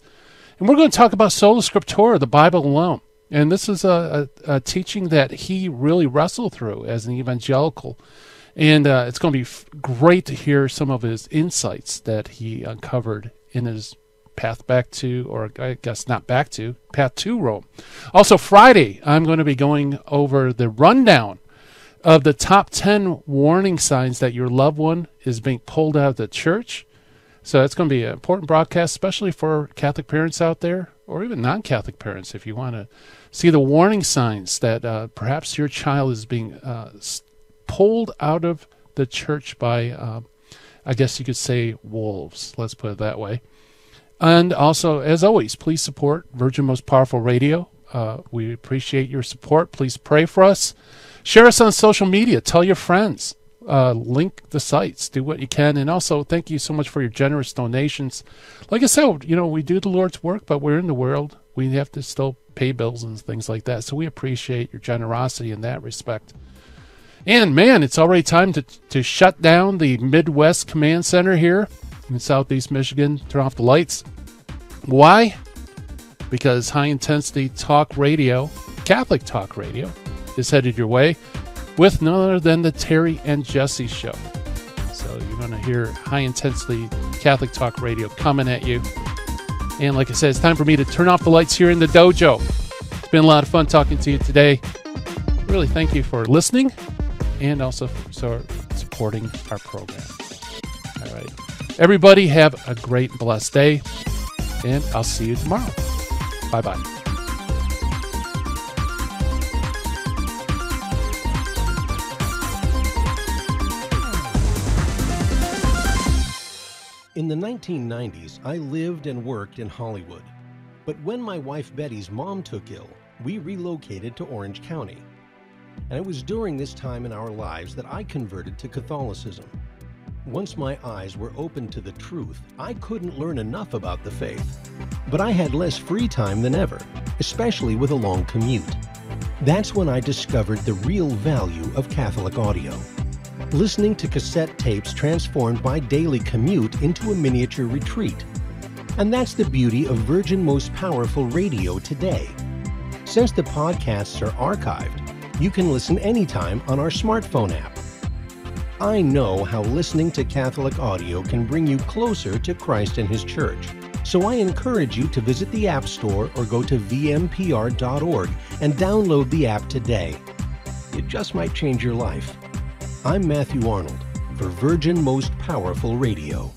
And we're going to talk about Sola Scriptura, the Bible alone. And this is a teaching that he really wrestled through as an evangelical. And it's going to be great to hear some of his insights that he uncovered in his path back to, or I guess not back to, path to Rome. Also, Friday, I'm going to be going over the rundown of the top 10 warning signs that your loved one is being pulled out of the church. So it's going to be an important broadcast, especially for Catholic parents out there, or even non-Catholic parents, if you want to see the warning signs that perhaps your child is being pulled out of the church by, I guess you could say, wolves. Let's put it that way. And also, as always, please support Virgin Most Powerful Radio. We appreciate your support. Please pray for us. Share us on social media. Tell your friends. Link the sites. Do what you can. And also, thank you so much for your generous donations. Like I said, we do the Lord's work, but we're in the world. We have to still pay bills and things like that. So we appreciate your generosity in that respect. And, man, it's already time to shut down the Midwest Command Center here in Southeast Michigan. Turn off the lights. Why? Because high-intensity talk radio, Catholic talk radio, is headed your way with none other than the Terry and Jesse Show. So you're going to hear high-intensity Catholic talk radio coming at you. And like I said, it's time for me to turn off the lights here in the dojo. It's been a lot of fun talking to you today. Really thank you for listening and also for supporting our program. All right. Everybody have a great, blessed day, and I'll see you tomorrow. Bye-bye. In the 1990s, I lived and worked in Hollywood. But when my wife Betty's mom took ill, we relocated to Orange County. And it was during this time in our lives that I converted to Catholicism. Once my eyes were opened to the truth, I couldn't learn enough about the faith. But I had less free time than ever, especially with a long commute. That's when I discovered the real value of Catholic audio. Listening to cassette tapes transformed my daily commute into a miniature retreat. And that's the beauty of Virgin Most Powerful Radio today. Since the podcasts are archived, you can listen anytime on our smartphone app. I know how listening to Catholic audio can bring you closer to Christ and His Church. So I encourage you to visit the App Store or go to vmpr.org and download the app today. It just might change your life. I'm Matthew Arnold for Virgin Most Powerful Radio.